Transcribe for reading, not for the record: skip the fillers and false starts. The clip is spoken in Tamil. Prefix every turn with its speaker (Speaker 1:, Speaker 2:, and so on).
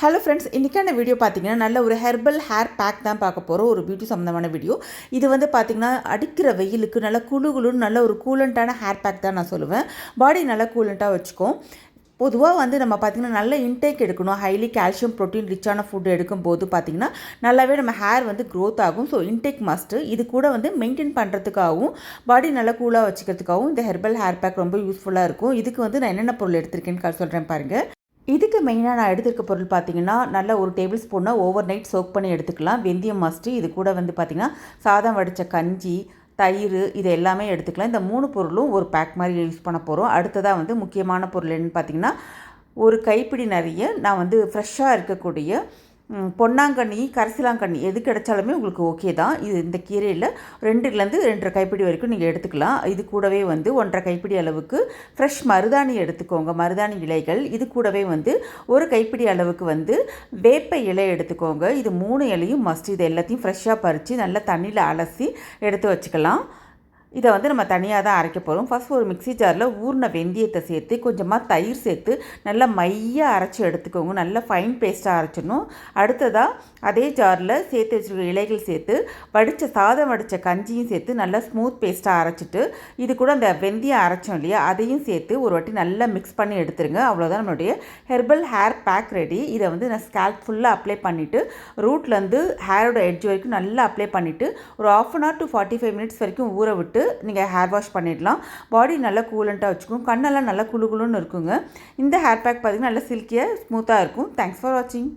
Speaker 1: ஹலோ ஃப்ரெண்ட்ஸ், இன்றைக்கான வீடியோ பார்த்தீங்கன்னா நல்ல ஒரு ஹெர்பல் ஹேர் பேக் தான் பார்க்க போகிறோம். ஒரு பியூட்டி சம்மந்தமான வீடியோ. இது வந்து பார்த்திங்கன்னா அடிக்கிற வெயிலுக்கு நல்லா குளுன்னு நல்ல ஒரு கூலண்ட்டான ஹேர் பேக் தான் நான் சொல்லுவேன். பாடி நல்லா கூலண்ட்டாக வச்சுக்கும். பொதுவாக வந்து நம்ம பார்த்திங்கன்னா நல்ல இன்டேக் எடுக்கணும். ஹைலி கால்சியம் ப்ரோட்டீன் ரிச்சான ஃபுட் எடுக்கும்போது பார்த்திங்கன்னா நல்லாவே நம்ம ஹேர் வந்து க்ரோத் ஆகும். So intake must. இது கூட வந்து மெயின்டைன் பண்ணுறதுக்காகவும் பாடி நல்லா கூலாக வச்சுக்கிறதுக்காகவும் இந்த ஹெர்பல் ஹேர் பேக் ரொம்ப யூஸ்ஃபுல்லாக இருக்கும். இதுக்கு வந்து நான் என்னென்ன பொருள் எடுத்திருக்கேன்னு சொல்கிறேன் பாருங்கள். இதுக்கு மெயினாக நான் எடுத்துருக்க பொருள் பார்த்திங்கன்னா நல்ல ஒரு டேபிள் ஸ்பூனை ஓவர் நைட் சோக் பண்ணி எடுத்துக்கலாம். வெந்தயம் மஸ்ட்டு. இது கூட வந்து பார்த்திங்கன்னா சாதம் வடித்த கஞ்சி, தயிர், இது எல்லாமே எடுத்துக்கலாம். இந்த 3 பொருளும் ஒரு பேக் மாதிரி யூஸ் பண்ண போகிறோம். அடுத்ததாக வந்து முக்கியமான பொருள் என்னென்னு பார்த்திங்கன்னா ஒரு கைப்பிடி நிறைய நான் வந்து ஃப்ரெஷ்ஷாக இருக்கக்கூடிய பொன்னாங்கண்ணி, கரிசலாங்கண்ணி எது கிடைச்சாலுமே உங்களுக்கு ஓகே தான். இது இந்த கீரையில் 2லேருந்து 2.5 கைப்பிடி வரைக்கும் நீங்கள் எடுத்துக்கலாம். இது கூடவே வந்து 1.5 கைப்பிடி அளவுக்கு ஃப்ரெஷ் மருதாணி எடுத்துக்கோங்க. மருதாணி இலைகள். இது கூடவே வந்து 1 கைப்பிடி அளவுக்கு வந்து வேப்ப இலை எடுத்துக்கோங்க. இது 3 இலையும் மஸ்ட். இது எல்லாத்தையும் ஃப்ரெஷ்ஷாக பறித்து நல்லா தண்ணியில் அலசி எடுத்து வச்சுக்கலாம். இதை வந்து நம்ம தனியாக தான் அரைக்க போகிறோம். ஃபஸ்ட் ஒரு மிக்ஸி ஜாரில் ஊறின வெந்தயத்தை சேர்த்து கொஞ்சமாக தயிர் சேர்த்து நல்லா மையாக அரைச்சி எடுத்துக்கோங்க. நல்லா ஃபைன் பேஸ்ட்டாக அரைச்சிடணும். அடுத்ததாக அதே ஜாரில் சேர்த்து வச்சுருக்க இலைகள் சேர்த்து சாதம் வடித்த கஞ்சியும் சேர்த்து நல்லா ஸ்மூத் பேஸ்ட்டாக அரைச்சிட்டு இது கூட அந்த வெந்தயம் அரைச்சோம் இல்லையா, அதையும் சேர்த்து ஒரு வாட்டி நல்லா மிக்ஸ் பண்ணி எடுத்துருங்க. அவ்வளோதான் நம்மளுடைய ஹெர்பல் ஹேர் பேக் ரெடி. இதை வந்து நான் ஸ்கேல்ப் ஃபுல்லாக அப்ளை பண்ணிவிட்டு ரூட்லேருந்து ஹேரோட எட்ஜ் வரைக்கும் நல்லா அப்ளை பண்ணிவிட்டு ஒரு 1/2 hour to 45 minutes வரைக்கும் ஊற விட்டு நீங்கள் ஹேர் வாஷ் பண்ணிடலாம். பாடி நல்லா கூலண்ட்டாக வச்சுக்கும். கண்ணெல்லாம் நல்லா குளுன்னு இருக்குங்க. இந்த ஹேர் பேக் பார்த்திங்கன்னா நல்லா சில்கியாக ஸ்மூத்தாக இருக்கும். தேங்க்ஸ் ஃபார் வாட்சிங்.